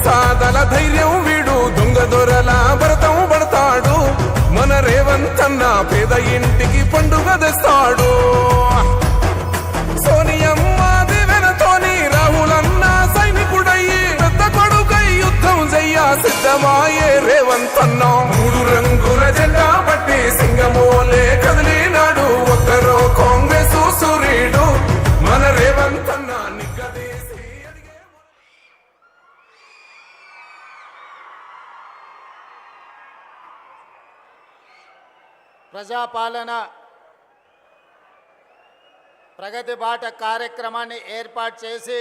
సాదల ధైర్యం వీడు దొంగ దొరల భరతం పడతాడు మన రేవంత్ అన్న పేద ఇంటికి పండుగ తెస్తాడు సోనియమ్మ దివెనతోని రాహులన్న సైనికుడయ్యి పెద్ద కొడుకై యుద్ధం చెయ్య సిద్ధమాయే రేవంత్ అన్న మూడు రంగుల జెండా పట్టి సింగమోలే కదిలినాడు ఒక్కరో కాంగ్రెస్ సూర్యుడు మన రేవంత్ అన్న నిగ్గదీసి ప్రజాపాలన ప్రగతి బాట కార్యక్రమాన్ని ఏర్పాటు చేసి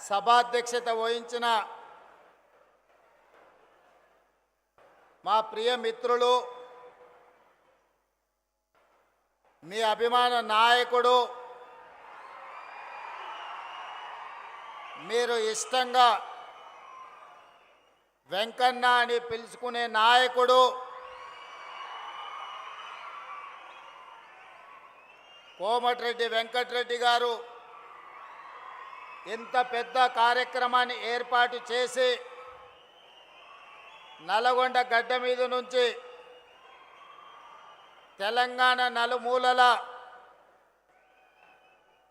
సభాధ్యక్షత వహించిన మా ప్రియ మిత్రులు మీ అభిమాన నాయకుడు మీరు ఇష్టంగా వెంకన్న అని పిలుచుకునే నాయకుడు కోమటిరెడ్డి వెంకటరెడ్డి గారు ఇంత పెద్ద కార్యక్రమాన్ని ఏర్పాటు చేసి నల్గొండ గడ్డ మీద నుంచి తెలంగాణ నలుమూలల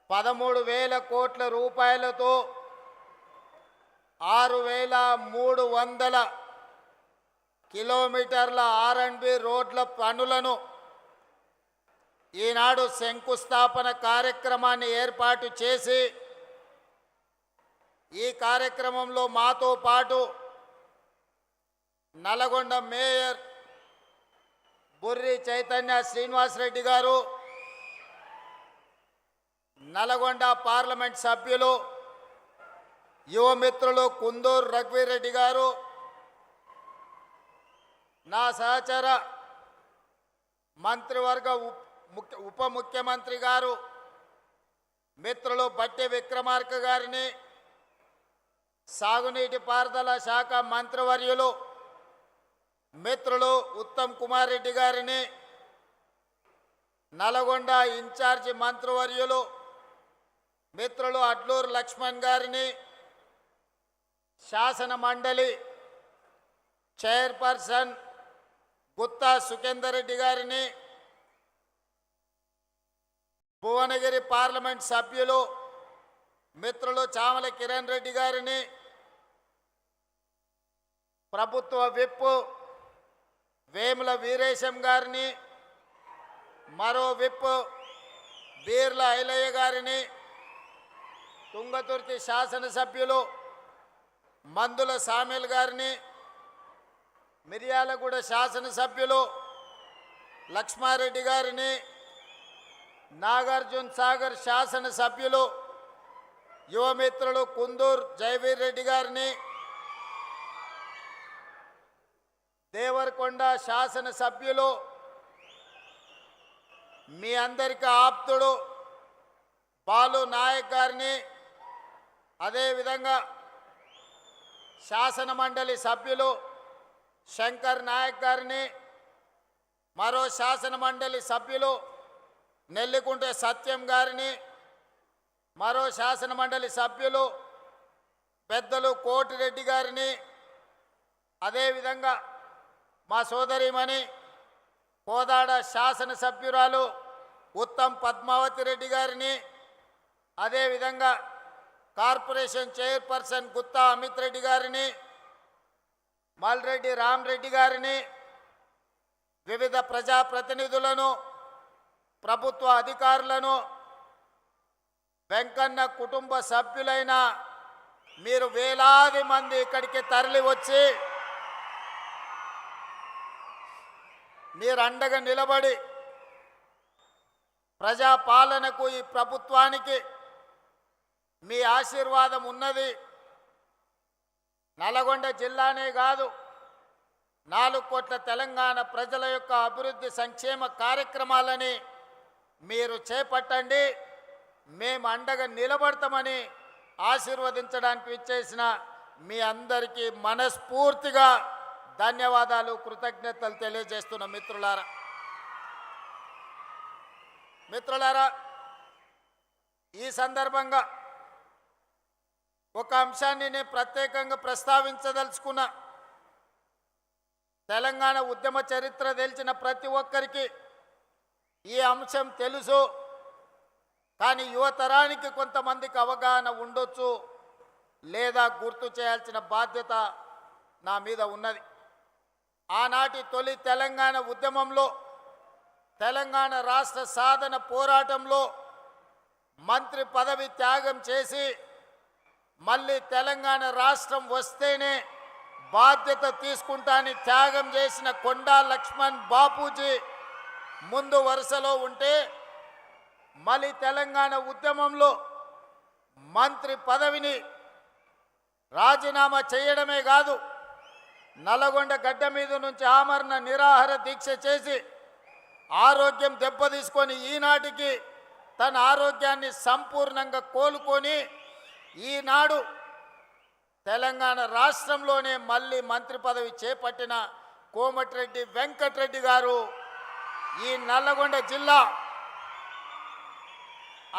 13,000 కోట్ల రూపాయలతో 6,300 కిలోమీటర్ల R&B రోడ్ల పనులను ఈనాడు శంకుస్థాపన కార్యక్రమాన్ని ఏర్పాటు చేసి ఈ కార్యక్రమంలో మాతో పాటు నల్గొండ మేయర్ బుర్రి చైతన్య శ్రీనివాసరెడ్డి గారు, నల్గొండ పార్లమెంట్ సభ్యులు యువమిత్రులు కుందూరు రఘువీరెడ్డి గారు, నా సహచర మంత్రివర్గ ఉప ముఖ్యమంత్రి గారు మిత్రులు బట్టి విక్రమార్క గారిని, సాగునీటి పారుదల శాఖ మంత్రివర్యులు మిత్రులు ఉత్తమ్ కుమార్ రెడ్డి గారిని, నల్గొండ ఇన్ఛార్జి మంత్రివర్యులు మిత్రులు అడ్లూరు లక్ష్మణ్ గారిని, శాసన మండలి చైర్పర్సన్ గుత్తా సుఖేందర్ రెడ్డి గారిని, భువనగిరి పార్లమెంట్ సభ్యులు మిత్రులు చామల కిరణ్ రెడ్డి గారిని, ప్రభుత్వ విప్ వేముల వీరేశం గారిని, మరో విప్ బీర్ల ఐలయ్య గారిని, తుంగతుర్తి శాసనసభ్యులు మందుల సామేల్ గారిని, మిర్యాలగూడ శాసనసభ్యులు లక్ష్మారెడ్డి గారిని, నాగార్జున సాగర్ శాసనసభ్యులు యువమిత్రులు కుందూరు జయవీర్ రెడ్డి గారిని, దేవరకొండ శాసనసభ్యులు మీ అందరికీ ఆప్తుడు బాలు నాయక్ గారిని, అదేవిధంగా శాసన మండలి సభ్యులు శంకర్ నాయక్ గారిని, మరో శాసన మండలి సభ్యులు నెల్లికుంట సత్యం గారిని, మరో శాసన మండలి సభ్యులు పెద్దలు కోటిరెడ్డి గారిని, అదేవిధంగా మా సోదరిమణి కోదాడ శాసనసభ్యురాలు ఉత్తమ్ పద్మావతి రెడ్డి గారిని, అదేవిధంగా కార్పొరేషన్ చైర్పర్సన్ గుత్తా అమిత్ రెడ్డి గారిని, మల్రెడ్డి రామరెడ్డి గారిని, వివిధ ప్రజాప్రతినిధులను, ప్రభుత్వ అధికారులను, వెంకన్న కుటుంబ సభ్యులైన మీరు వేలాది మంది ఇక్కడికి తరలి వచ్చి మీరు అండగా నిలబడి ప్రజాపాలనకు ఈ ప్రభుత్వానికి మీ ఆశీర్వాదం ఉన్నది. నల్గొండ జిల్లానే కాదు 4 కోట్ల తెలంగాణ ప్రజల యొక్క అభివృద్ధి సంక్షేమ కార్యక్రమాలని మీరు చేపట్టండి, మేము అండగా నిలబడతామని ఆశీర్వదించడానికి ఇచ్చేసిన మీ అందరికీ మనస్ఫూర్తిగా ధన్యవాదాలు, కృతజ్ఞతలు తెలియజేస్తున్న మిత్రులారా, ఈ సందర్భంగా ఒక అంశాన్ని నేను ప్రత్యేకంగా ప్రస్తావించదలుచుకున్నా. తెలంగాణ ఉద్యమ చరిత్ర తెలిసిన ప్రతి ఒక్కరికి ఈ అంశం తెలుసు. కానీ యువతరానికి కొంతమందికి అవగాహన ఉండొచ్చు, లేదా గుర్తు చేయాల్సిన బాధ్యత నా మీద ఉన్నది. ఆనాటి తొలి తెలంగాణ ఉద్యమంలో, తెలంగాణ రాష్ట్ర సాధన పోరాటంలో మంత్రి పదవి త్యాగం చేసి మళ్ళీ తెలంగాణ రాష్ట్రం వస్తేనే బాధ్యత తీసుకుంటాని త్యాగం చేసిన కొండా లక్ష్మణ్ బాపూజీ ముందు వరుసలో ఉంటే, మళ్ళీ తెలంగాణ ఉద్యమంలో మంత్రి పదవిని రాజీనామా చేయడమే కాదు, నల్లగొండ గడ్డ మీద నుంచి ఆమరణ నిరాహార దీక్ష చేసి ఆరోగ్యం దెబ్బతీసుకొని ఈనాటికి తన ఆరోగ్యాన్ని సంపూర్ణంగా కోలుకొని ఈనాడు తెలంగాణ రాష్ట్రంలోనే మళ్ళీ మంత్రి పదవి చేపట్టిన కోమటిరెడ్డి వెంకటరెడ్డి గారు ఈ నల్లగొండ జిల్లా,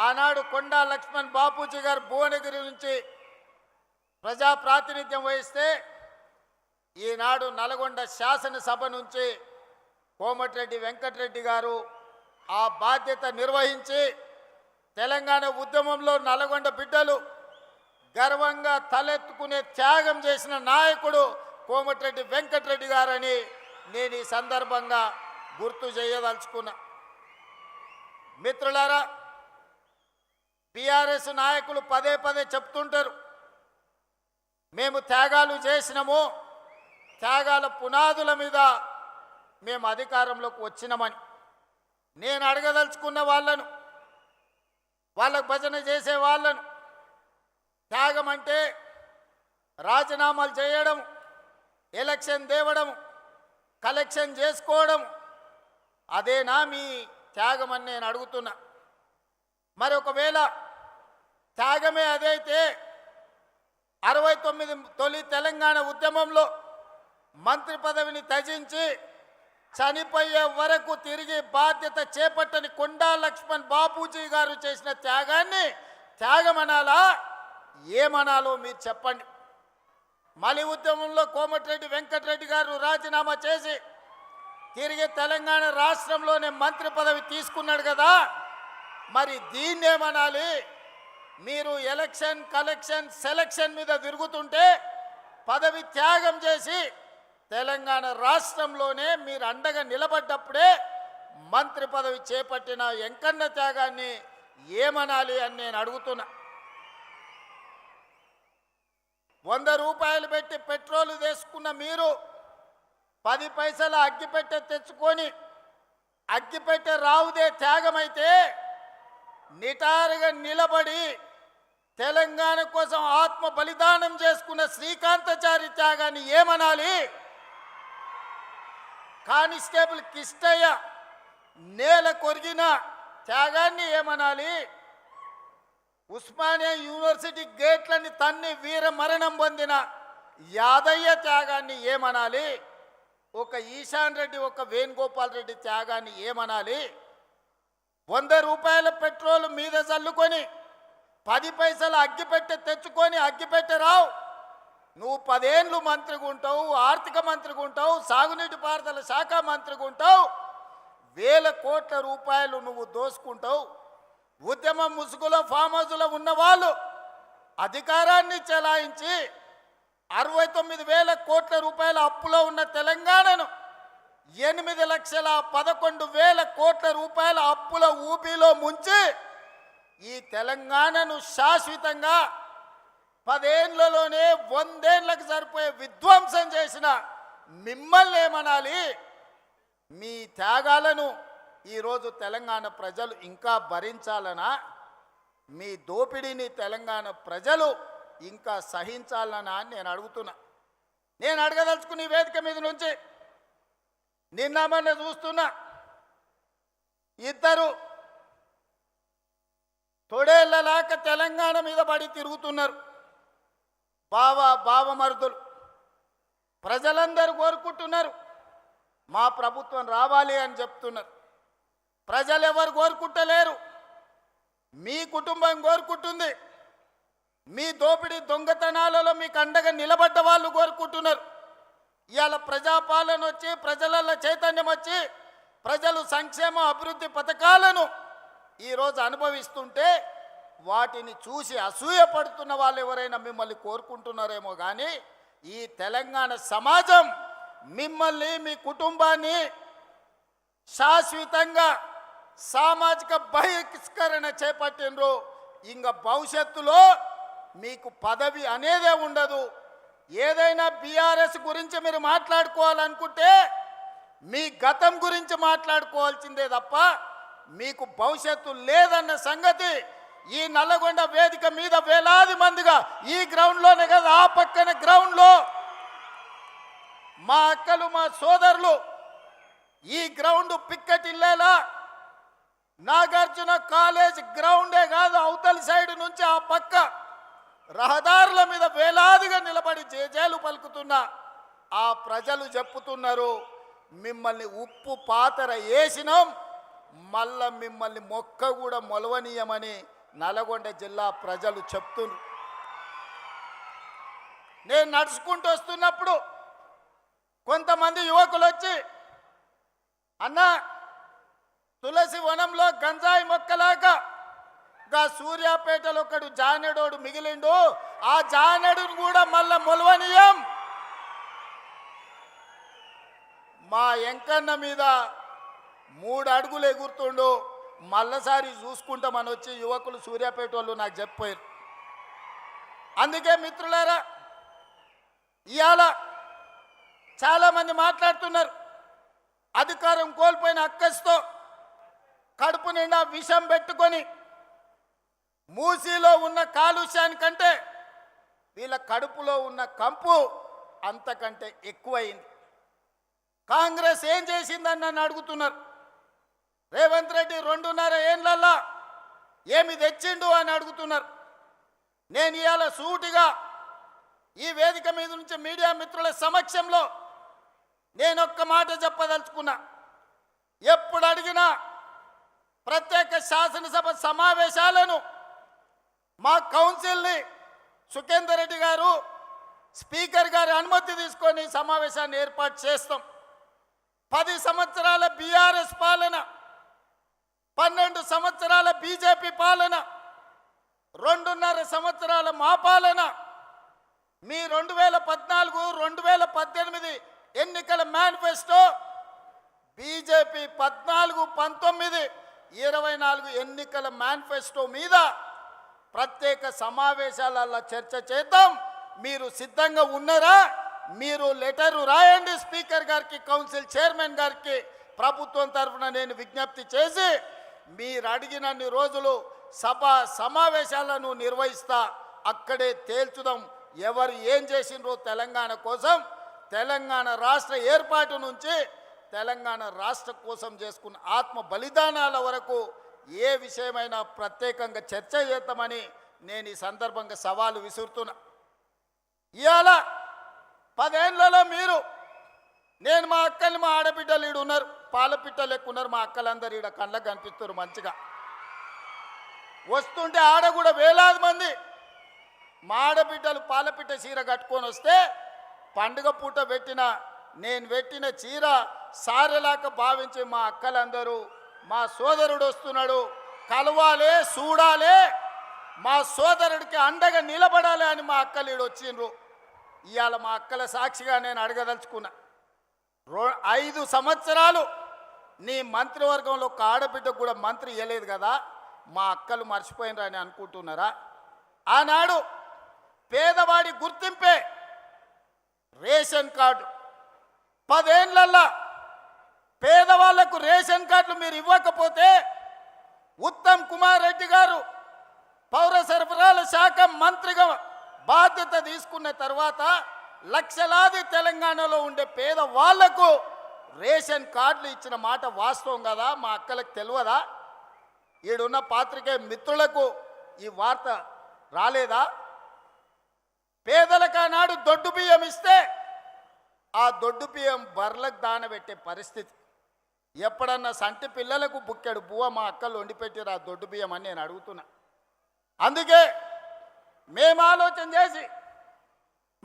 ఆనాడు కొండా లక్ష్మణ్ బాపూజీ గారు భువనగిరి నుంచి ప్రజా ప్రాతినిధ్యం వహిస్తే ఈనాడు నల్గొండ శాసనసభ నుంచి కోమటిరెడ్డి వెంకటరెడ్డి గారు ఆ బాధ్యత నిర్వహించి తెలంగాణ ఉద్యమంలో నల్గొండ బిడ్డలు గర్వంగా తలెత్తుకునే త్యాగం చేసిన నాయకుడు కోమటిరెడ్డి వెంకటరెడ్డి గారని నేను ఈ సందర్భంగా గుర్తు చేయదలుచుకున్నా. మిత్రులారా, టిఆర్ఎస్ నాయకులు పదే పదే చెప్తుంటారు, మేము త్యాగాలు చేసినాము, త్యాగాల పునాదుల మీద మేము అధికారంలోకి వచ్చినామని. నేను అడగదలుచుకున్న వాళ్ళను, వాళ్ళకు భజన చేసే వాళ్ళను, త్యాగం అంటే రాజీనామాలు చేయడం, ఎలక్షన్ తేవడం, కలెక్షన్ చేసుకోవడం, అదేనా మీ త్యాగం అని నేను అడుగుతున్నా. మరి ఒకవేళ త్యాగమే అదైతే 69 తొలి తెలంగాణ ఉద్యమంలో మంత్రి పదవిని త్యజించి చనిపోయే వరకు తిరిగి బాధ్యత చేపట్టని కొండా లక్ష్మణ్ బాపూజీ గారు చేసిన త్యాగాన్ని త్యాగమనాలా, ఏమనాలో మీరు చెప్పండి. మలి ఉద్యమంలో కోమటిరెడ్డి వెంకటరెడ్డి గారు రాజీనామా చేసి తిరిగి తెలంగాణ రాష్ట్రంలోనే మంత్రి పదవి తీసుకున్నాడు కదా, మరి దీన్నేమనాలి? మీరు ఎలక్షన్, కలెక్షన్, సెలక్షన్ మీద తిరుగుతుంటే పదవి త్యాగం చేసి తెలంగాణ రాష్ట్రంలోనే మీరు అండగా నిలబడ్డప్పుడే మంత్రి పదవి చేపట్టిన ఎంకన్న త్యాగాన్ని ఏమనాలి అని నేను అడుగుతున్నా. 100 రూపాయలు పెట్టి పెట్రోల్ తీసుకున్న మీరు 10 పైసల అగ్గిపెట్టె తెచ్చుకొని అగ్గిపెట్టె రావుదే త్యాగమైతే నిటారుగా నిలబడి తెలంగాణ కోసం ఆత్మ బలిదానం చేసుకున్న శ్రీకాంతాచారి త్యాగాన్ని ఏమనాలి? కానిస్టేబుల్ కిష్టయ్య నేల కొరిగిన త్యాగాన్ని ఏమనాలి? ఉస్మానియా యూనివర్సిటీ గేట్లని తన్ని వీర మరణం పొందిన యాదయ్య త్యాగాన్ని ఏమనాలి? ఒక ఈశాన్ రెడ్డి, ఒక వేణుగోపాల్ రెడ్డి త్యాగాన్ని ఏమనాలి? 100 రూపాయల పెట్రోల్ మీద చల్లుకొని 10 పైసలు అగ్గిపెట్టె తెచ్చుకొని అగ్గిపెట్టె రావు, నువ్వు 10 ఏళ్ళు మంత్రిగా ఉంటావు, ఆర్థిక మంత్రిగా ఉంటావు, సాగునీటి పారుదల శాఖ మంత్రిగా ఉంటావు, 1000 కోట్ల రూపాయలు నువ్వు దోసుకుంటావు. ఉద్యమం ముసుగులో ఫామ్ హౌస్లో ఉన్నవాళ్ళు అధికారాన్ని చెలాయించి 69,000 కోట్ల రూపాయల అప్పులో ఉన్న తెలంగాణను 8,11,000 కోట్ల రూపాయల అప్పుల ఊపిలో ముంచి ఈ తెలంగాణను శాశ్వతంగా 10 ఏళ్లలోనే 100 ఏళ్లకు సరిపోయే విధ్వంసం చేసిన మిమ్మల్ని ఏమనాలి? మీ త్యాగాలను ఈరోజు తెలంగాణ ప్రజలు ఇంకా భరించాలనా? మీ దోపిడీని తెలంగాణ ప్రజలు ఇంకా సహించాలనా అని నేను అడుగుతున్నా. నేను అడగదలుచుకుని ఈ వేదిక మీద నుంచి నిన్న మొన్న చూస్తున్నా, ఇద్దరు తొడేళ్లలాక తెలంగాణ మీద పడి తిరుగుతున్నారు. బావమరుదులు ప్రజలందరూ కోరుకుంటున్నారు, మా ప్రభుత్వం రావాలి అని చెప్తున్నారు. ప్రజలు ఎవరు కోరుకుంటలేరు, మీ కుటుంబం కోరుకుంటుంది. మీ దోపిడీ దొంగతనాలలో మీకు అండగా నిలబడ్డ వాళ్ళు కోరుకుంటున్నారు. ఇవాళ ప్రజాపాలన వచ్చి ప్రజలలో చైతన్యం వచ్చి ప్రజలు సంక్షేమ అభివృద్ధి పథకాలను ఈరోజు అనుభవిస్తుంటే వాటిని చూసి అసూయపడుతున్న వాళ్ళు ఎవరైనా మిమ్మల్ని కోరుకుంటున్నారేమో కానీ ఈ తెలంగాణ సమాజం మిమ్మల్ని మీ కుటుంబాన్ని శాశ్వతంగా సామాజిక బహిష్కరణ చేపట్టినరు. ఇంకా భవిష్యత్తులో మీకు పదవి అనేదే ఉండదు. ఏదైనా బీఆర్ఎస్ గురించి మీరు మాట్లాడుకోవాలనుకుంటే మీ గతం గురించి మాట్లాడుకోవాల్సిందే తప్ప మీకు భవిష్యత్తు లేదన్న సంగతి ఈ నల్లగొండ వేదిక మీద వేలాది మందిగా ఈ గ్రౌండ్లోనే కదా ఆ పక్కన గ్రౌండ్లో మా అక్కలు మా సోదరులు ఈ గ్రౌండ్ పిక్కటిల్లేలా నాగార్జున కాలేజ్ గ్రౌండే కాదు అవతలి సైడ్ నుంచి ఆ పక్క రహదారుల మీద వేలాదిగా నిలబడి జేజేలు పలుకుతున్న ఆ ప్రజలు చెప్పుతున్నారు, మిమ్మల్ని ఉప్పు పాతర వేసినాం, మళ్ళా మిమ్మల్ని మొక్క కూడా మొలవనీయమని నల్గొండ జిల్లా ప్రజలు చెప్తున్నారు. నేను నడుచుకుంటూ వస్తున్నప్పుడు కొంతమంది యువకులు వచ్చి, అన్న తులసి వనంలో గంజాయి మొక్కలాగా గా సూర్యాపేటలో ఒకడు జానెడోడు మిగిలిండు, ఆ జానెడును కూడా మళ్ళా మొలవనీయం, మా ఎంకన్న మీద 3 అడుగులు ఎగురుతుండు, మళ్ళసారి చూసుకుంటామని వచ్చి యువకులు సూర్యాపేట వాళ్ళు నాకు చెప్పారు. అందుకే మిత్రులారా ఇవాళ చాలామంది మాట్లాడుతున్నారు, అధికారం కోల్పోయిన అక్కస్తో కడుపు నిండా విషం పెట్టుకొని మూసీలో ఉన్న కాలుష్యానికంటే వీళ్ళ కడుపులో ఉన్న కంపు అంతకంటే ఎక్కువైంది. కాంగ్రెస్ ఏం చేసిందని నన్ను అడుగుతున్నారు. రేవంత్ రెడ్డి 2.5 ఏళ్లలో ఏమి తెచ్చిండు అని అడుగుతున్నారు. నేను ఇవాళ సూటిగా ఈ వేదిక మీద నుంచి మీడియా మిత్రుల సమక్షంలో నేను ఒక్క మాట చెప్పదలుచుకున్నా. ఎప్పుడు అడిగినా ప్రత్యేక శాసనసభ సమావేశాలను మా కౌన్సిల్ని సుఖేందర్ రెడ్డి గారు స్పీకర్ గారి అనుమతి తీసుకొని సమావేశాన్ని ఏర్పాటు చేస్తాం. 10 సంవత్సరాల బీఆర్ఎస్ పాలన, 12 సంవత్సరాల బీజేపీ పాలన, 2.5 సంవత్సరాల మా పాలన, మీ 2014, 2018 ఎన్నికల మేనిఫెస్టో, బీజేపీ 14, 19, 24 ఎన్నికల మేనిఫెస్టో మీద ప్రత్యేక సమావేశాలలో చర్చ చేద్దాం. మీరు సిద్ధంగా ఉన్నారా? మీరు లెటరు రాయండి స్పీకర్ గారికి, కౌన్సిల్ చైర్మన్ గారికి. ప్రభుత్వం తరఫున నేను విజ్ఞప్తి చేసి మీరు అడిగినన్ని రోజులు సభ సమావేశాలను నిర్వహిస్తా. అక్కడే తేల్చుదాం ఎవరు ఏం చేసిండ్రో తెలంగాణ కోసం. తెలంగాణ రాష్ట్ర ఏర్పాటు నుంచి తెలంగాణ రాష్ట్ర కోసం చేసుకున్న ఆత్మ బలిదానాల వరకు ఏ విషయమైనా ప్రత్యేకంగా చర్చ చేద్దామని నేను ఈ సందర్భంగా సవాలు విసురుతున్నా. ఇవాళ 10 ఏళ్లలో మీరు, నేను మా అక్కలు మా ఆడబిడ్డలు ఈడు ఉన్నారు, పాలపిట్టలు ఎక్కువ ఉన్నారు, మా అక్కలందరూ ఈడ కళ్ళకు కనిపిస్తారు మంచిగా. వస్తుంటే ఆడ కూడా వేలాది మంది మా ఆడబిడ్డలు పాలపిట్ట చీర కట్టుకొని వస్తే పండుగ పూట నేను పెట్టిన చీర సారెలాగా భావించి మా అక్కలందరూ మా సోదరుడు వస్తున్నాడు కలవాలే, చూడాలే, మా సోదరుడికి అండగా నిలబడాలి అని మా అక్కలు ఈడు వచ్చిండ్రు. ఇవాళ మా అక్కల సాక్షిగా నేను అడగదలుచుకున్నా, 5 సంవత్సరాలు నీ మంత్రివర్గంలో ఒక ఆడబిడ్డకు కూడా మంత్రి ఇవ్వలేదు కదా, మా అక్కలు మర్చిపోయినరని అనుకుంటున్నారా? ఆనాడు పేదవాడి గుర్తింపే రేషన్ కార్డు. 10 ఏళ్లలో పేదవాళ్లకు రేషన్ కార్డులు మీరు ఇవ్వకపోతే ఉత్తమ్ కుమార్ రెడ్డి గారు పౌర సరఫరాల శాఖ మంత్రిగా బాధ్యత తీసుకున్న తర్వాత లక్షలాది తెలంగాణలో ఉండే పేదవాళ్లకు రేషన్ కార్డులు ఇచ్చిన మాట వాస్తవం కదా? మా అక్కలకు తెలియదా? ఈడున్న పాత్రికేయ మిత్రులకు ఈ వార్త రాలేదా? పేదలకు ఆనాడు దొడ్డు బియ్యం ఇస్తే ఆ దొడ్డు బియ్యం బర్లకు దానబెట్టే పరిస్థితి. ఎప్పుడన్నా సంటి పిల్లలకు బుక్కెడు బువ్వ మా అక్కలు వండి పెట్టారు ఆ దొడ్డు బియ్యం అని నేను అడుగుతున్నా. అందుకే మేము ఆలోచన చేసి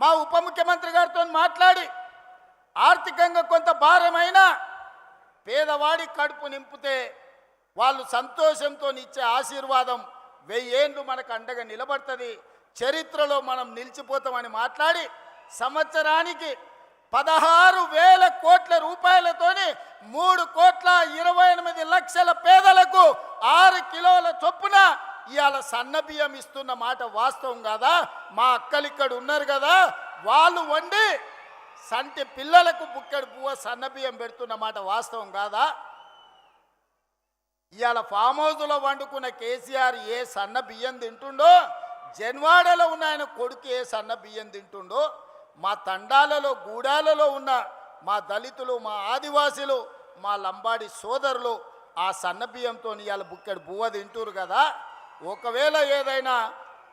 మా ఉప ముఖ్యమంత్రి గారితో మాట్లాడి ఆర్థికంగా కొంత భారమైన పేదవాడి కడుపు నింపితే వాళ్ళు సంతోషంతో ఇచ్చే ఆశీర్వాదం 1000 ఏళ్ళు మనకు అండగా నిలబడుతుంది, చరిత్రలో మనం నిలిచిపోతామని మాట్లాడి సంవత్సరానికి 16,000 కోట్ల రూపాయలతోని 3,28,00,000 పేదలకు 6 కిలోల చొప్పున ఇవాళ సన్న బియ్యం ఇస్తున్న మాట వాస్తవం కాదా? మా అక్కలు ఇక్కడ ఉన్నారు కదా, వాళ్ళు వండి సంటి పిల్లలకు బుక్కెడు పువ్వ సన్న బియ్యం పెడుతున్న మాట వాస్తవం కాదా? ఇవాళ ఫామ్ హౌస్లో వండుకున్న కేసీఆర్ ఏ సన్న బియ్యం తింటుండో, జన్వాడలో ఉన్న ఆయన కొడుకు ఏ సన్న బియ్యం తింటుండో, మా తండాలలో గూడాలలో ఉన్న మా దళితులు, మా ఆదివాసీలు, మా లంబాడి సోదరులు ఆ సన్న బియ్యంతో ఇవాళ బుక్కెడు బువ్వ తింటురు కదా. ఒకవేళ ఏదైనా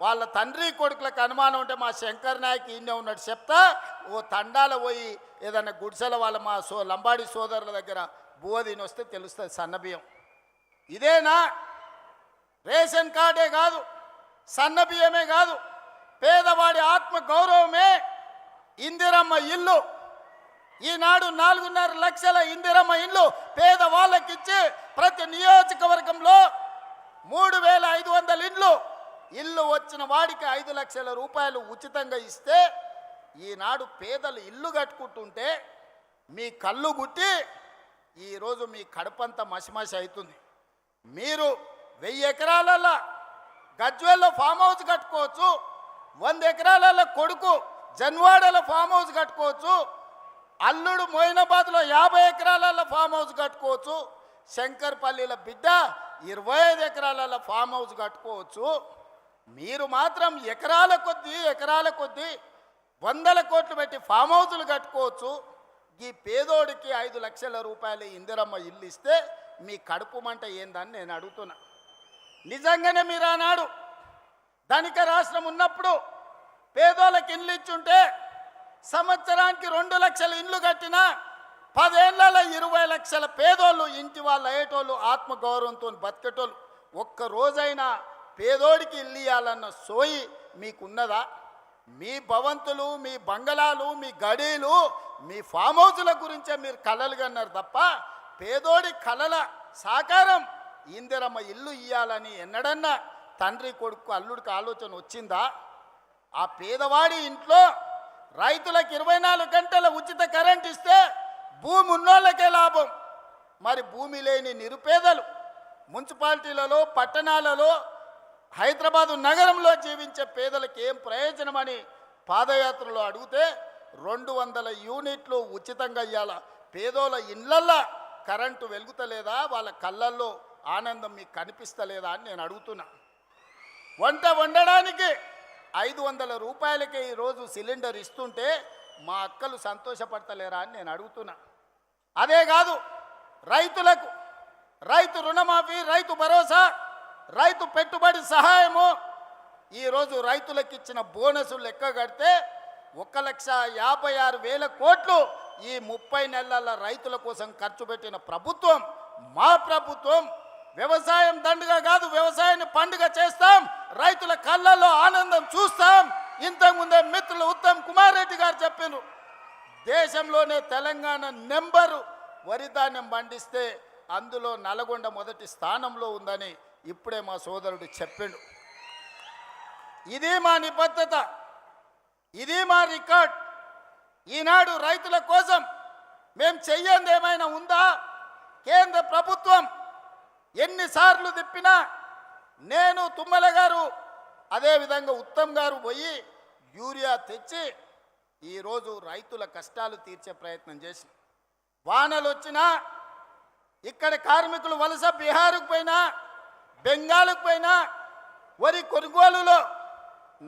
వాళ్ళ తండ్రి కొడుకులకు అనుమానం ఉంటే మా శంకర్ నాయక్ ఈయనే ఉన్నట్టు చెప్తా, ఓ తండాల పోయి ఏదైనా గుడిసెల వాళ్ళ మా లంబాడి సోదరుల దగ్గర బువ్వ తిని వస్తే తెలుస్తుంది సన్న బియ్యం. ఇదేనా? రేషన్ కార్డే కాదు, సన్న బియ్యమే కాదు, పేదవాడి ఆత్మ గౌరవమే ఇందిరమ్మ ఇల్లు. ఈనాడు 4.5 లక్షల ఇందిరమ్మ ఇల్లు పేదవాళ్ళకిచ్చి ప్రతి నియోజకవర్గంలో 3,500 ఇల్లు వచ్చిన వాడికి 5 లక్షల రూపాయలు ఉచితంగా ఇస్తే ఈనాడు పేదలు ఇల్లు కట్టుకుంటుంటే మీ కళ్ళు గుట్టి ఈరోజు మీ కడుపంతా మసిమసి అవుతుంది. మీరు 1000 ఎకరాలలో గజ్వేల్లో ఫామ్ హౌస్ కట్టుకోవచ్చు, 100 ఎకరాలలో కొడుకు జన్వాడలో ఫామ్ హౌస్ కట్టుకోవచ్చు, అల్లుడు మోయినాబాద్లో 50 ఎకరాలలో ఫామ్ హౌస్ కట్టుకోవచ్చు, శంకర్పల్లిల బిడ్డ 25 ఎకరాలలో ఫామ్ హౌస్ కట్టుకోవచ్చు. మీరు మాత్రం ఎకరాల కొద్దీ 100 కోట్లు పెట్టి ఫామ్ హౌజులు కట్టుకోవచ్చు. ఈ పేదోడికి 5 లక్షల రూపాయలు ఇందిరమ్మ ఇల్లు ఇస్తే మీ కడుపు మంట ఏందని నేను అడుగుతున్నా. నిజంగానే మీరు ఆనాడు ధనిక రాష్ట్రం ఉన్నప్పుడు పేదోళ్ళకి ఇల్లు ఇచ్చుంటే సంవత్సరానికి 2 లక్షల ఇల్లు కట్టినా 10 ఏళ్లలో 20 లక్షల పేదోళ్ళు ఇంటి వాళ్ళు అయ్యేటోళ్ళు, ఆత్మగౌరవంతో బతికేటోళ్ళు. ఒక్క రోజైనా పేదోడికి ఇల్లు ఇవ్వాలన్న సోయి మీకున్నదా? మీ భవంతులు, మీ బంగళాలు, మీ గడీలు, మీ ఫామ్ హౌజుల గురించే మీరు కలలు కన్నారు తప్ప పేదోడి కలల సాకారం ఇందిరమ్మ ఇల్లు ఇవ్వాలని ఎన్నడన్నా తండ్రి కొడుకు అల్లుడికి ఆలోచన వచ్చిందా? ఆ పేదవాడి ఇంట్లో రైతులకు 24 గంటల ఉచిత కరెంట్ ఇస్తే భూమి ఉన్నోళ్ళకే లాభం. మరి భూమి లేని నిరుపేదలు మున్సిపాలిటీలలో, పట్టణాలలో, హైదరాబాదు నగరంలో జీవించే పేదలకు ఏం ప్రయోజనమని పాదయాత్రలో అడిగితే 200 యూనిట్లు ఉచితంగా ఇవ్వాల. పేదోళ్ళ ఇళ్ళల్లో కరెంటు వెలుగుతలేదా? వాళ్ళ కళ్ళల్లో ఆనందం మీకు కనిపిస్తలేదా అని నేను అడుగుతున్నా. వంట వండడానికి 500 రూపాయలకే ఈరోజు సిలిండర్ ఇస్తుంటే మా అక్కలు సంతోషపడతలేరా అని నేను అడుగుతున్నా. అదే కాదు, రైతులకు రైతు రుణమాఫీ, రైతు భరోసా, రైతు పెట్టుబడి సహాయము, ఈరోజు రైతులకు ఇచ్చిన బోనసులు లెక్క కడితే 1,56,000 కోట్లు ఈ 30 నెలల రైతుల కోసం ఖర్చు పెట్టిన ప్రభుత్వం మా ప్రభుత్వం. వ్యవసాయం దండుగా కాదు, వ్యవసాయాన్ని పండుగ చేస్తాం, రైతుల కళ్ళల్లో ఆనందం చూస్తాం. ఇంతకుముందే మిత్రులు ఉత్తమ్ కుమార్ రెడ్డి గారు చెప్పారు, దేశంలోనే తెలంగాణ నెంబరు వరి ధాన్యం పండిస్తే అందులో నల్గొండ మొదటి స్థానంలో ఉందని ఇప్పుడే మా సోదరుడు చెప్పిండు. ఇది మా నిబద్ధత, ఇది మా రికార్డ్. ఈనాడు రైతుల కోసం మేము చెయ్యంది ఏమైనా ఉందా? కేంద్ర ప్రభుత్వం ఎన్నిసార్లు తిప్పినా నేను, తుమ్మల గారు, అదేవిధంగా ఉత్తమ్ గారు పోయి యూరియా తెచ్చి ఈరోజు రైతుల కష్టాలు తీర్చే ప్రయత్నం చేసి, వానలు వచ్చినా ఇక్కడ కార్మికులు వలస బీహార్కు పోయినా, బెంగాల్కు పోయినా వరి కొనుగోలులో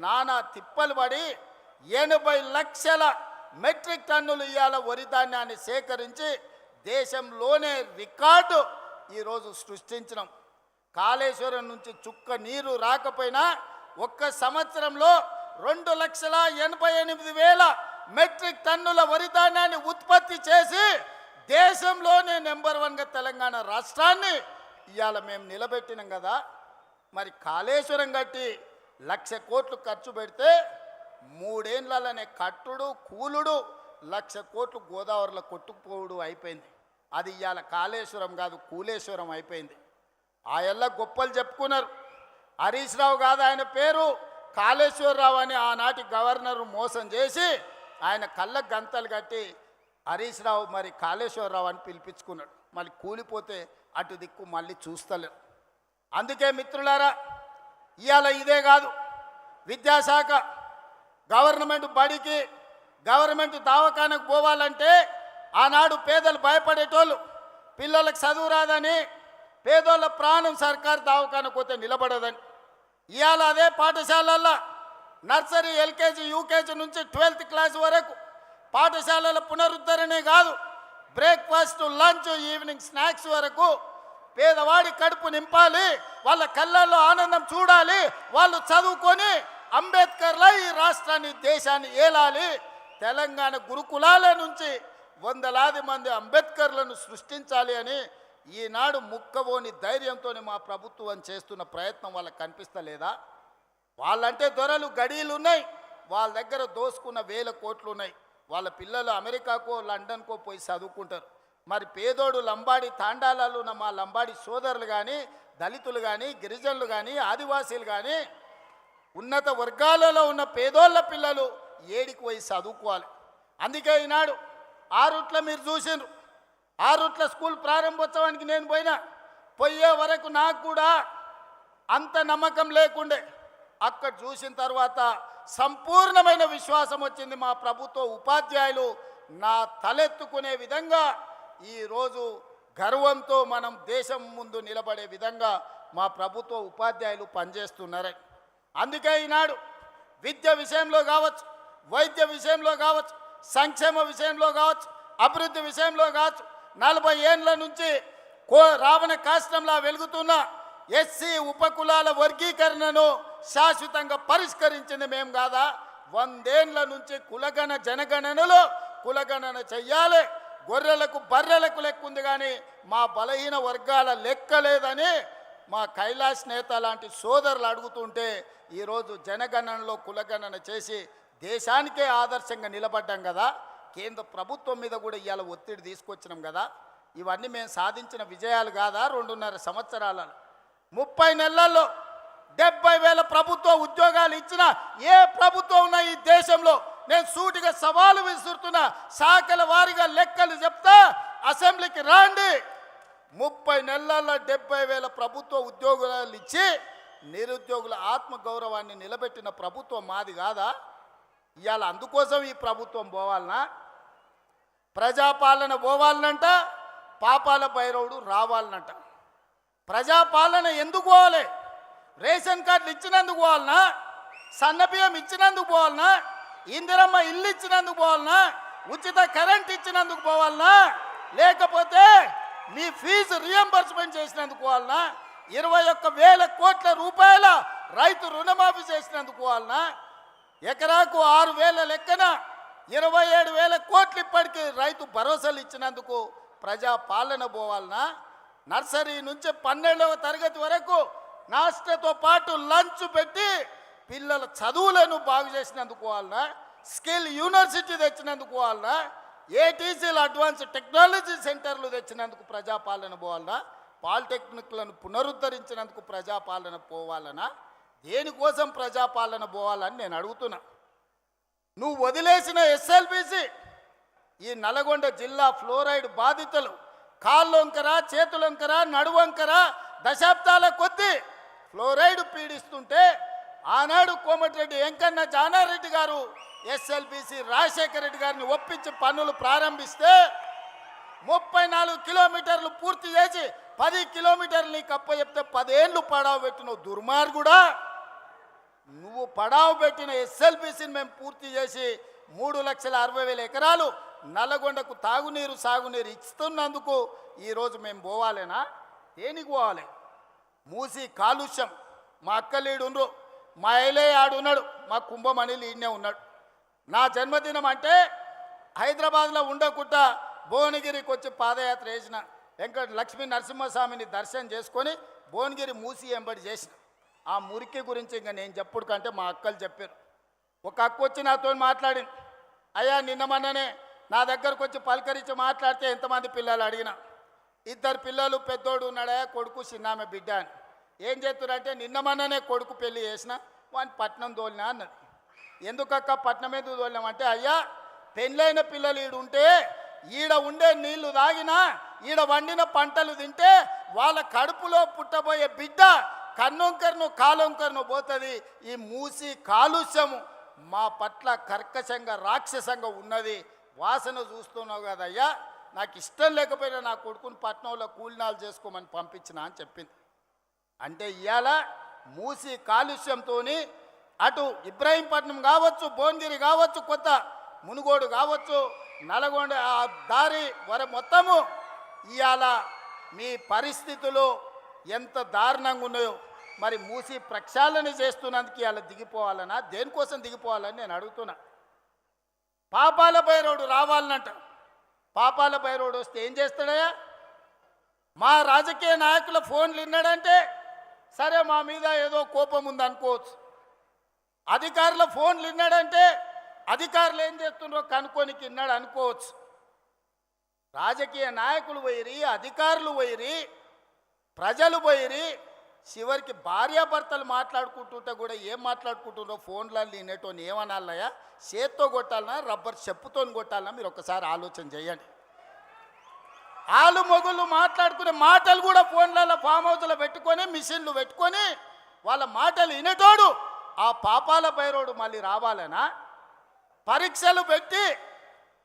నానా తిప్పలు పడి 80 లక్షల మెట్రిక్ టన్నులు ఇవాళ వరి ధాన్యాన్ని సేకరించి దేశంలోనే రికార్డు ఈరోజు సృష్టించినాం. కాళేశ్వరం నుంచి చుక్క నీరు రాకపోయినా ఒక్క సంవత్సరంలో 2,88,000 మెట్రిక్ టన్నుల వరి ధాన్యాన్ని ఉత్పత్తి చేసి దేశంలోనే నెంబర్ 1గా తెలంగాణ రాష్ట్రాన్ని ఇవాళ మేము నిలబెట్టినాం కదా. మరి కాళేశ్వరం కట్టి 1,00,000 కోట్లు ఖర్చు పెడితే 3 ఏళ్లనే కట్టుడు కూలుడు 1,00,000 కోట్లు గోదావరిలో కొట్టుకుపోవుడు అయిపోయింది. అది ఇవాళ కాళేశ్వరం కాదు, కూలేశ్వరం అయిపోయింది. ఆ ఎల్ల గొప్పలు చెప్పుకున్నారు. హరీష్ రావు కాదు ఆయన పేరు, కాళేశ్వరరావు అని ఆనాటి గవర్నర్ మోసం చేసి ఆయన కళ్ళ గంతలు కట్టి హరీష్ రావు మరి కాళేశ్వరరావు అని పిలిపించుకున్నాడు. మళ్ళీ కూలిపోతే అటు దిక్కు మళ్ళీ చూస్తలేరు. అందుకే మిత్రులారా, ఇవాళ ఇదే కాదు, విద్యాశాఖ గవర్నమెంట్ బడికి గవర్నమెంట్ దవాఖానకు పోవాలంటే ఆనాడు పేదలు భయపడేటోళ్ళు, పిల్లలకు చదువు రాదని, పేదోళ్ళ ప్రాణం సర్కారు దవాఖానకు పోతే నిలబడదని. ఇవాళ అదే పాఠశాలల్లో నర్సరీ, ఎల్కేజీ, యూకేజీ నుంచి 12th క్లాస్ వరకు పాఠశాలల పునరుద్ధరణే కాదు, బ్రేక్ఫాస్ట్, లంచ్, ఈవినింగ్ స్నాక్స్ వరకు పేదవాడి కడుపు నింపాలి, వాళ్ళ కళ్ళల్లో ఆనందం చూడాలి, వాళ్ళు చదువుకొని అంబేద్కర్లా ఈ రాష్ట్రాన్ని దేశాన్ని ఏలాలి. తెలంగాణ గురుకులాల నుంచి వందలాది మంది అంబేద్కర్లను సృష్టించాలి అని ఈనాడు ముక్కవోని ధైర్యంతో మా ప్రభుత్వం చేస్తున్న ప్రయత్నం వాళ్ళకి కనిపిస్తలేదా? వాళ్ళంటే దొరలు గడీలు ఉన్నాయి, వాళ్ళ దగ్గర దోసుకున్న 1000 కోట్లు ఉన్నాయి. వాళ్ళ పిల్లలు అమెరికాకో లండన్కో పోయి చదువుకుంటారు. మరి పేదోడు లంబాడి తాండాలలో ఉన్న మా లంబాడి సోదరులు కానీ, దళితులు కానీ, గిరిజనులు కానీ, ఆదివాసీలు కానీ, ఉన్నత వర్గాలలో ఉన్న పేదోళ్ళ పిల్లలు ఏడికి పోయి చదువుకోవాలి. అందుకే ఈనాడు ఆరుట్ల మీరు చూసిండ్రు, ఆరుట్ల స్కూల్ ప్రారంభోత్సవానికి నేను పోయే వరకు నాకు కూడా అంత నమ్మకం లేకుండే. అక్కడ చూసిన తర్వాత సంపూర్ణమైన విశ్వాసం వచ్చింది. మా ప్రభుత్వ ఉపాధ్యాయులు నా తలెత్తుకునే విధంగా ఈరోజు గర్వంతో మనం దేశం ముందు నిలబడే విధంగా మా ప్రభుత్వ ఉపాధ్యాయులు పనిచేస్తున్నారు. అందుకే ఈనాడు విద్య విషయంలో కావచ్చు, వైద్య విషయంలో కావచ్చు, సంక్షేమ విషయంలో కావచ్చు, అభివృద్ధి విషయంలో కావచ్చు, 40 ఏళ్ల నుంచి రావణ కాష్టంలా వెలుగుతున్న ఎస్సీ ఉపకులాల వర్గీకరణను శాశ్వతంగా పరిష్కరించింది మేము కాదా? 100 ఏళ్ల నుంచి కులగణ జనగణనలో కులగణన చెయ్యాలి, గొర్రెలకు బర్రెలకు లెక్క ఉంది కానీ మా బలహీన వర్గాల లెక్క లేదని మా కైలాష్ నేత లాంటి సోదరులు అడుగుతుంటే ఈరోజు జనగణనలో కులగణన చేసి దేశానికే ఆదర్శంగా నిలబడ్డాం కదా. కేంద్ర ప్రభుత్వం మీద కూడా ఇవాళ ఒత్తిడి తీసుకొచ్చినాం కదా. ఇవన్నీ మేము సాధించిన విజయాలు కాదా? 2.5 సంవత్సరాలలో 30 నెలల్లో 70,000 ప్రభుత్వ ఉద్యోగాలు ఇచ్చిన ఏ ప్రభుత్వం ఉన్నా ఈ దేశంలో నేను సూటిగా సవాలు విసురుతున్నా. శాఖల వారీగా లెక్కలు చెప్తా, అసెంబ్లీకి రాండి. 30 నెలల్లో 70,000 ప్రభుత్వ ఉద్యోగాలు ఇచ్చి నిరుద్యోగుల ఆత్మగౌరవాన్ని నిలబెట్టిన ప్రభుత్వం మాది కాదా? ఇవాళ అందుకోసం ఈ ప్రభుత్వం పోవాలనా? ప్రజాపాలన పోవాలనంట, పాపాల భైరవుడు రావాలనంట. ప్రజాపాలన ఎందుకు పోవాలి? రేషన్ కార్డులు ఇచ్చినందుకు పోవాలనా? సన్నబియ్యం ఇచ్చినందుకు పోవాలనా? ఇందిరమ్మ ఇల్లు ఇచ్చినందుకు పోవాలనా? ఉచిత కరెంట్ ఇచ్చినందుకు పోవాలనా? లేకపోతే మీ ఫీజు రియంబర్స్మెంట్ చేసినందుకు పోవాలనా? 21,000 కోట్ల రూపాయల రైతు రుణమాఫీ చేసినందుకు పోవాలనా? ఎకరాకు 6,000 లెక్కన 27,000 కోట్లు ఇప్పటికీ రైతు భరోసాలు ఇచ్చినందుకు ప్రజాపాలన పోవాలనా? నర్సరీ నుంచి 12వ తరగతి వరకు నాస్టతో పాటు లంచ్ పెట్టి పిల్లల చదువులను బాగు చేసినందుకు పోవాలనా? స్కిల్ యూనివర్సిటీ తెచ్చినందుకు పోవాలనా? ఏటీసీలు అడ్వాన్స్ టెక్నాలజీ సెంటర్లు తెచ్చినందుకు ప్రజాపాలన పోవాలనా? పాలిటెక్నిక్లను పునరుద్ధరించినందుకు ప్రజాపాలన పోవాలనా? దేనికోసం ప్రజాపాలన పోవాలని నేను అడుగుతున్నా. నువ్వు వదిలేసిన ఎస్ఎల్బిసి ఈ నల్గొండ జిల్లా ఫ్లోరైడ్ బాధితులు కాళ్ళొంకర, చేతులొంకర, నడువంకర దశాబ్దాల కొద్దీ ఫ్లోరైడ్ పీడిస్తుంటే ఆనాడు కోమటిరెడ్డి వెంకన్న జానారెడ్డి గారు ఎస్ఎల్బిసి రాజశేఖర రెడ్డి గారిని ఒప్పించి పనులు ప్రారంభిస్తే 34 కిలోమీటర్లు పూర్తి చేసి 10 కిలోమీటర్లు నీకు అప్పచెప్తే 10 ఏళ్ళు పడావు పెట్టిన దుర్మార్గుడా. నువ్వు పడావు పెట్టిన ఎస్ఎల్బిసిని మేము పూర్తి చేసి 3,60,000 ఎకరాలు నల్లగొండకు తాగునీరు సాగునీరు ఇస్తున్నందుకు ఈరోజు మేము పోవాలేనా? దేనికి పోవాలి? మూసి కాలుష్యం మా అక్కలీడు ఉండ్రు, మా ఐలే ఆడున్నాడు, మా కుంభమణిలు ఈయనే ఉన్నాడు. నా జన్మదినం అంటే హైదరాబాద్లో ఉండకుండా భువనగిరికి వచ్చి పాదయాత్ర చేసిన లక్ష్మీ నరసింహస్వామిని దర్శనం చేసుకొని భువనగిరి మూసి ఎంబడి చేసిన. ఆ మురికి గురించి ఇంకా నేను చెప్పుడు కంటే మా అక్కలు చెప్పారు. ఒక అక్క వచ్చి నాతో మాట్లాడింది, అయ్యా నిన్న మొన్ననే నా దగ్గరకు వచ్చి పలకరించి మాట్లాడితే ఎంతమంది పిల్లలు అడిగినా, 2 పిల్లలు, పెద్దోడు ఉన్నాడా, కొడుకు చిన్నామె బిడ్డ అని. ఏం చేస్తున్నారంటే నిన్న మొన్ననే కొడుకు పెళ్లి చేసిన వాడిని పట్నం తోలినా అన్నది. ఎందుకక్క పట్నం ఎందుకు తోలినామంటే, అయ్యా పెళ్ళైన పిల్లలు ఈడుంటే ఈడ ఉండే నీళ్లు తాగినా ఈడ వండిన పంటలు తింటే వాళ్ళ కడుపులో పుట్టబోయే బిడ్డ కన్నొంకర్ను కాలొంకర్ను పోతుంది. ఈ మూసి కాలుష్యము మా పట్ల కర్కశంగా రాక్షసంగా ఉన్నది, వాసన చూస్తున్నావు కదయ్యా, నాకు ఇష్టం లేకపోయినా నా కొడుకుని పట్నంలో కూలినాలు చేసుకోమని పంపించిన అని చెప్పింది. అంటే ఇవాళ మూసి కాలుష్యంతో అటు ఇబ్రాహీంపట్నం కావచ్చు, భువనగిరి కావచ్చు, కొత్త మునుగోడు కావచ్చు, నల్గొండ ఆ దారి మొత్తము ఇవాళ మీ పరిస్థితులు ఎంత దారుణంగా ఉన్నాయో. మరి మూసి ప్రక్షాళన చేస్తున్నందుకు ఇవాళ దిగిపోవాలనా, దేనికోసం దిగిపోవాలని నేను అడుగుతున్నా. పాపాల భైరవుడు రావాలనంట. పాపాల భైరవుడు వస్తే ఏం చేస్తాడయ్యా? మా రాజకీయ నాయకుల ఫోన్లు విన్నాడంటే సరే మా మీద ఏదో కోపం ఉంది అనుకోవచ్చు. అధికారుల ఫోన్లు విన్నాడంటే అధికారులు ఏం చేస్తున్నారో కనుక్కోనికి విన్నాడు అనుకోవచ్చు. రాజకీయ నాయకులు పోయిరి, అధికారులు పోయిరి, ప్రజలు పోయిరి, చివరికి భార్యాభర్తలు మాట్లాడుకుంటుంటే కూడా ఏం మాట్లాడుకుంటున్నారో ఫోన్లలో వినేటోని ఏమనాలయ్యా? చేత్తో కొట్టాలన్నా, రబ్బర్ చెప్పుతో కొట్టాలన్నా? మీరు ఒక్కసారి ఆలోచన చేయండి. ఆలు మొగుళ్ళు మాట్లాడుకునే మాటలు కూడా ఫోన్లలో ఫామ్ హౌస్లో పెట్టుకొని, మిషన్లు పెట్టుకొని వాళ్ళ మాటలు వినేటోడు ఆ పాపాల భైరవుడు మళ్ళీ రావాలనా? పరీక్షలు పెట్టి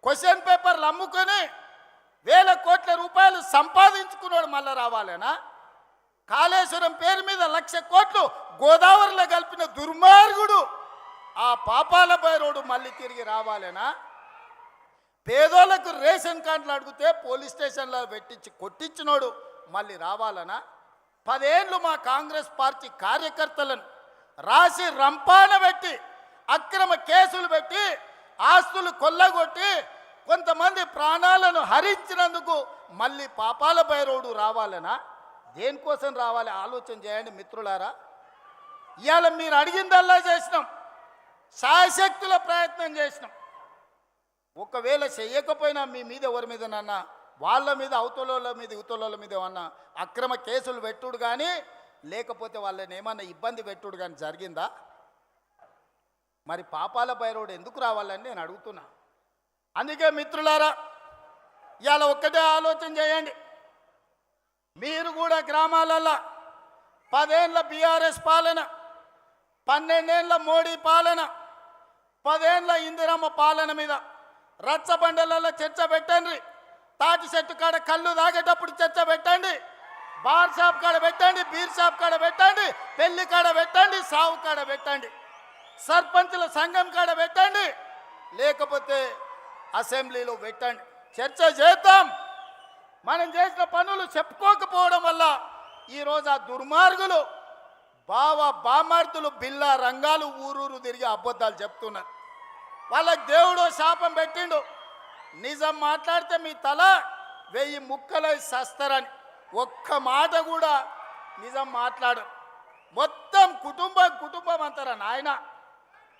క్వశ్చన్ పేపర్లు అమ్ముకొని వేల కోట్ల రూపాయలు సంపాదించుకున్నాడు మళ్ళీ రావాలనా? కాళేశ్వరం పేరు మీద 1,00,000 కోట్లు గోదావరిలో కలిపిన దుర్మార్గుడు ఆ పాపాల భైరవుడు మళ్ళీ తిరిగి రావాలనా? పేదోళ్లకు రేషన్ కార్డులు అడిగితే పోలీస్ స్టేషన్లో పెట్టించి కొట్టించినోడు మళ్ళీ రావాలనా? 10 ఏళ్ళు మా కాంగ్రెస్ పార్టీ కార్యకర్తలను రాసి రంపాన పెట్టి అక్రమ కేసులు పెట్టి ఆస్తులు కొల్లగొట్టి కొంతమంది ప్రాణాలను హరించినందుకు మళ్ళీ పాపాల భైరవుడు రావాలనా? దేనికోసం రావాలి ఆలోచన చేయండి మిత్రులారా. ఇవాళ మీరు అడిగిందల్లా చేసినాం, శాయశక్తుల ప్రయత్నం చేసినాం. ఒకవేళ చెయ్యకపోయినా మీ మీద ఎవరి మీద నన్నా వాళ్ళ మీద అవతల మీద యువతల మీద ఏమన్నా అక్రమ కేసులు పెట్టుడు కానీ లేకపోతే వాళ్ళని ఏమన్నా ఇబ్బంది పెట్టుడు కానీ జరిగిందా? మరి పాపాల భైరవుడు ఎందుకు రావాలని నేను అడుగుతున్నా. అందుకే మిత్రులారా ఇవాళ ఒక్కటే ఆలోచన చేయండి. మీరు కూడా గ్రామాలలో 10 ఏళ్ళ బీఆర్ఎస్ పాలన, 12 ఏళ్ళ మోడీ పాలన, 10 ఏళ్ళ ఇందిరమ్మ పాలన మీద రచ్చబండలలో చర్చ పెట్టండి. తాటి చెట్టు కాడ కళ్ళు తాగేటప్పుడు చర్చ పెట్టండి, బార్ షాప్ కాడ పెట్టండి, బీర్ షాప్ కాడ పెట్టండి, పెళ్లి కాడ పెట్టండి, సావు కాడ పెట్టండి, సర్పంచుల సంఘం కాడ పెట్టండి, లేకపోతే అసెంబ్లీలో పెట్టండి. చర్చ చేద్దాం. మనం చేసిన పనులు చెప్పుకోకపోవడం వల్ల ఈరోజు ఆ దుర్మార్గులు బామార్దులు బిల్లా రంగాలు ఊరూరు తిరిగి అబద్ధాలు చెప్తున్నారు. వాళ్ళకి దేవుడు శాపం పెట్టిండు, నిజం మాట్లాడితే మీ తల 1000 ముక్కలై సస్తరని. ఒక్క మాట కూడా నిజం మాట్లాడు. మొత్తం కుటుంబం అంటారా నాయన.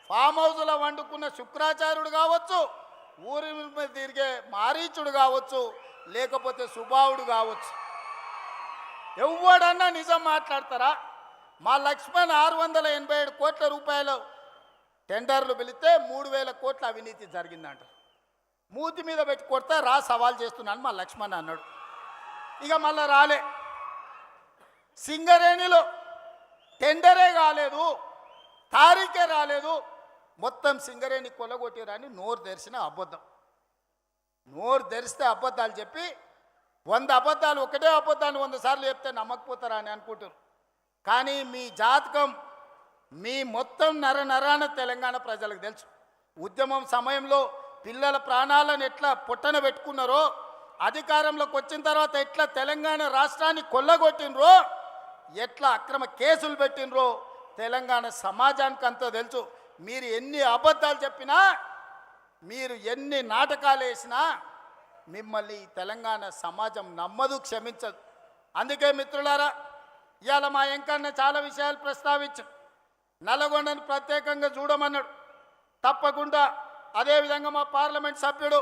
ఫామ్ హౌస్లో వండుకున్న శుక్రాచార్యుడు కావచ్చు, ఊరి మీద తిరిగే మారీచుడు కావచ్చు, లేకపోతే సుబావుడు కావచ్చు, ఎవడన్నా నిజం మాట్లాడతారా? మా లక్ష్మణ్ 687 కోట్ల రూపాయలు టెండర్లు పిలిస్తే 3000 కోట్ల అవినీతి జరిగిందంట. మూతి మీద పెట్టి కొడతా రా సవాల్ చేస్తున్నాను మా లక్ష్మణ్ అన్నాడు. ఇక మళ్ళా రాలే. సింగరేణిలో టెండరే కాలేదు, తారీఖే రాలేదు, మొత్తం సింగరేణి కొల్లగొట్టిరని నోరు తెరిచిన అబద్ధం. నోరు తెరిస్తే అబద్ధాలు చెప్పి 100 అబద్ధాలు, ఒకటే అబద్ధాన్ని 100 సార్లు చెప్తే నమ్మకపోతారా అని అనుకుంటారు. కానీ మీ జాతకం మీ మొత్తం నరాన తెలంగాణ ప్రజలకు తెలుసు. ఉద్యమం సమయంలో పిల్లల ప్రాణాలను ఎట్లా పొట్టన పెట్టుకున్నారో, అధికారంలోకి వచ్చిన తర్వాత ఎట్లా తెలంగాణ రాష్ట్రాన్ని కొల్లగొట్టినరో, ఎట్లా అక్రమ కేసులు పెట్టినరో తెలంగాణ సమాజానికి అంతా తెలుసు. మీరు ఎన్ని అబద్ధాలు చెప్పినా, మీరు ఎన్ని నాటకాలు వేసినా మిమ్మల్ని తెలంగాణ సమాజం నమ్మదు, క్షమించదు. అందుకే మిత్రులారా ఇవాళ మా ఎంకన్న చాలా విషయాలు ప్రస్తావించాడు. నల్లగొండను ప్రత్యేకంగా చూడమన్నాడు. తప్పకుండా అదేవిధంగా మా పార్లమెంట్ సభ్యుడు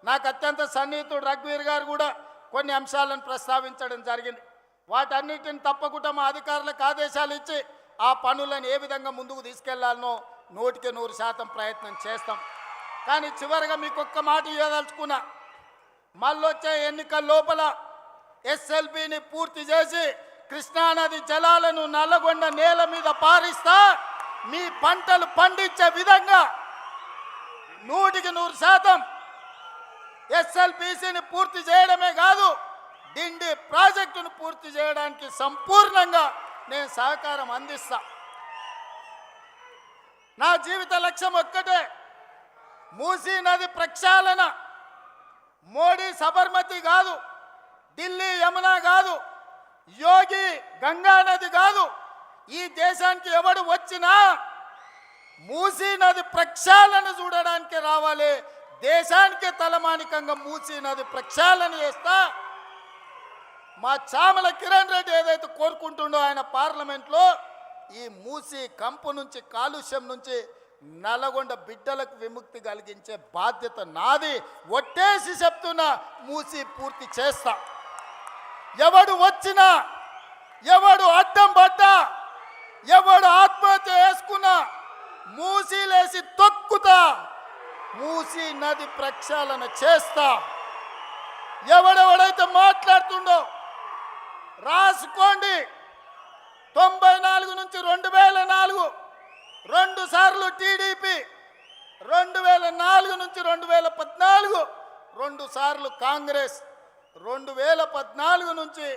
నాకు అత్యంత సన్నిహితుడు రఘువీర్ గారు కూడా కొన్ని అంశాలను ప్రస్తావించడం జరిగింది. వాటన్నిటిని తప్పకుండా మా అధికారులకు ఆదేశాలు ఇచ్చి ఆ పనులను ఏ విధంగా ముందుకు తీసుకెళ్లాలనో 100% ప్రయత్నం చేస్తాం. కానీ చివరిగా మీకు ఒక్క మాట ఇవ్వదలుచుకున్నా, మళ్ళొచ్చే ఎన్నికల లోపల ఎస్ఎల్బిని పూర్తి చేసి కృష్ణానది జలాలను నల్లగొండ నేల మీద పారిస్తా మీ పంటలు పండించే విధంగా 100% ఎస్ఎల్బిసిని పూర్తి చేయడమే కాదు, డిండి ప్రాజెక్టును పూర్తి చేయడానికి సంపూర్ణంగా నేను సహకారం అందిస్తా. నా జీవిత లక్ష్యం ఒక్కటే, మూసీ నది ప్రక్షాళన. మోడీ సబర్మతి కాదు, ఢిల్లీ యమున కాదు, యోగి గంగా నది కాదు. ఈ దేశానికి ఎవడు వచ్చినా మూసీ నది ప్రక్షాళన చూడడానికి రావాలి. దేశానికి తలమానికంగా మూసీ నది ప్రక్షాళన చేస్తా. మా చామల కిరణ్ రెడ్డి ఏదైతే కోరుకుంటుండో ఆయన పార్లమెంట్లో, ఈ మూసీ కంపు నుంచి, కాలుష్యం నుంచి నల్లగొండ బిడ్డలకు విముక్తి కలిగించే బాధ్యత నాది. ఒట్టేసి చెప్తున్నా, మూసీ పూర్తి చేస్తా. ఎవడు వచ్చినా, ఎవడు అడ్డం పడ్డా, ఎవడు ఆత్మహత్య చేసుకున్నా మూసీలేసి తొక్కుతా, మూసీ నది ప్రక్షాళన చేస్తా. ఎవడెవడైతే మాట్లాడుతుండో రాసుకోండి. 94 నుంచి 2004 2 సార్లు టీడీపీ, 2004 నుంచి 2014 2 సార్లు కాంగ్రెస్, 2014 నుంచి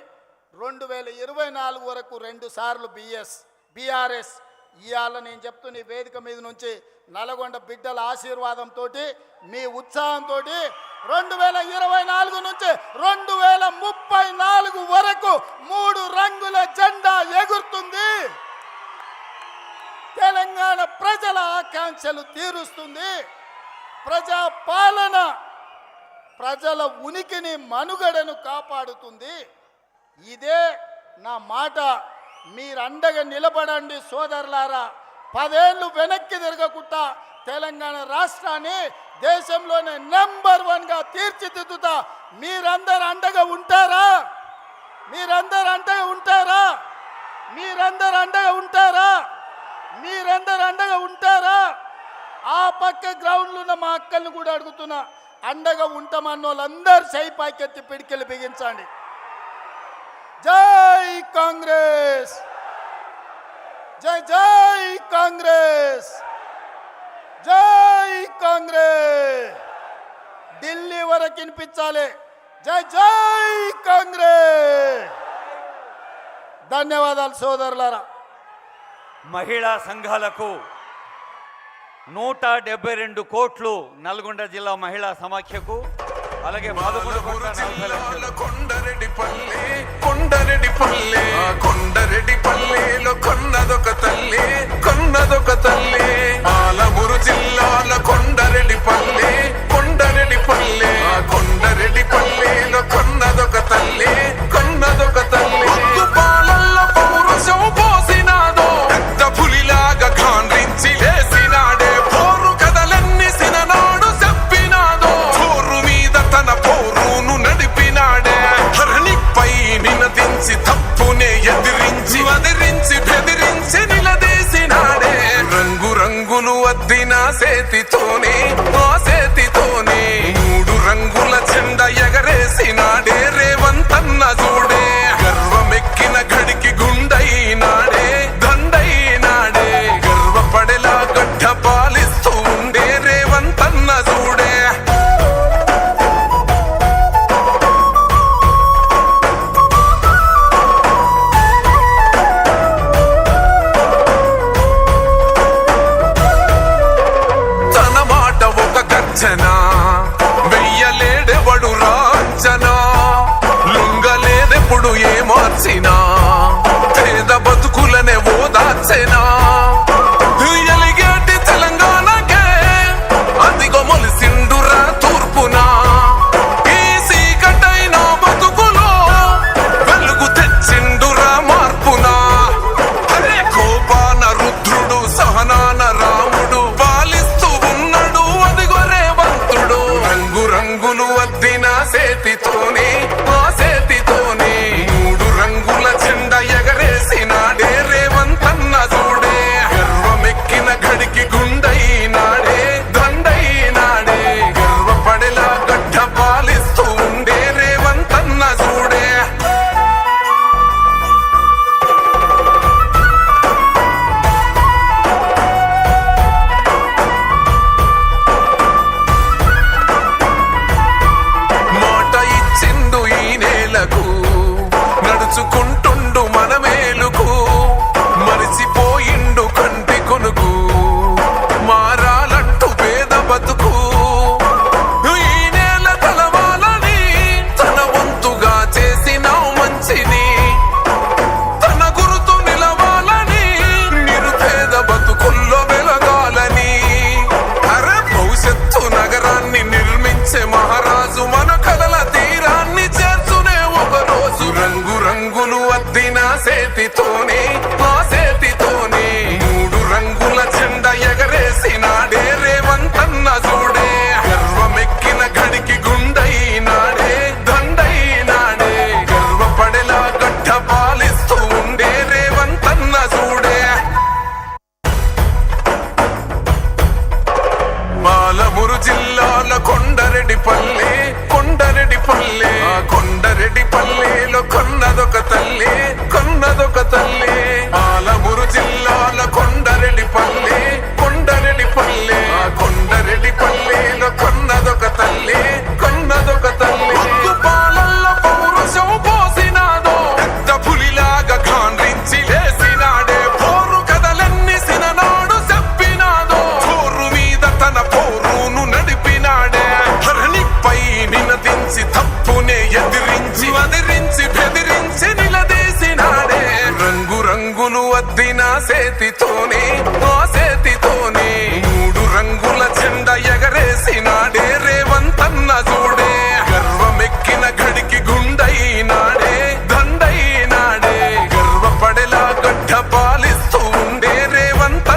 2024 వరకు 2 సార్లు బీఆర్ఎస్. ఇవాళ నేను చెప్తున్న ఈ వేదిక మీద నుంచి నల్లగొండ బిడ్డల ఆశీర్వాదంతో, మీ ఉత్సాహంతో 2024 నుంచి 2034 వరకు 3 రంగుల జెండా ఎగురుతుంది. తెలంగాణ ప్రజల ఆకాంక్షలు తీరుస్తుంది. ప్రజా పాలన ప్రజల ఉనికిని, మనుగడను కాపాడుతుంది. ఇదే నా మాట. మీరు అండగా నిలబడండి సోదరులారా. 10 ఏళ్ళు వెనక్కి తిరగకుండా తెలంగాణ రాష్ట్రాన్ని దేశంలోనే నెంబర్ 1గా తీర్చిదిద్దుతా. మీరందరూ అండగా ఉంటారా? మీరందరూ అండగా ఉంటారా? మీరందరూ అండగా ఉంటారా? మీరందరూ అండగా ఉంటారా? ఆ పక్క గ్రౌండ్లో ఉన్న మా అక్కల్ని కూడా అడుగుతున్నా, అండగా ఉంటామన్న వాళ్ళందరూ చేయి పైకెత్తి పిడికిలు బిగించండి. జై కాంగ్రెస్, జై జై కాంగ్రెస్, జై కాంగ్రెస్. ఢిల్లీ వరకు వినిపించాలి. జై జై కాంగ్రెస్. ధన్యవాదాలు సోదరులారా. మహిళా సంఘాలకు 172 కోట్లు నల్గొండ జిల్లా మహిళా సమాఖ్యకు, అలాగే 11 కొండరెడ్డిపల్లె, కొండరెడ్డిపల్లె, కొండరెడ్డిపల్లెలో కొన్నదొక తల్లి, కొన్నదొక తల్లి. పాలమూరు జిల్లాల కొండరెడ్డిపల్లె, కొండరెడ్డిపల్లె, కొండరెడ్డిపల్లెలో కొన్నదొక తల్లి, కొన్నదొక తల్లి. పాలల్లో పౌరుషం పోసినాదో, పెద్ద పులిలాగా ఖాండ్రించి లేసినాడే. పోరు కథలన్నీ సిననాడు చెప్పినాదో, పోరు మీద తన పోరును నడిపినాడే. హరణిపై నినదించి తప్పునే ఎదిరించి, వదిరించి బెదిరించి నిలదీసినాడే. రంగు రంగులు అద్దిన చేతితోనే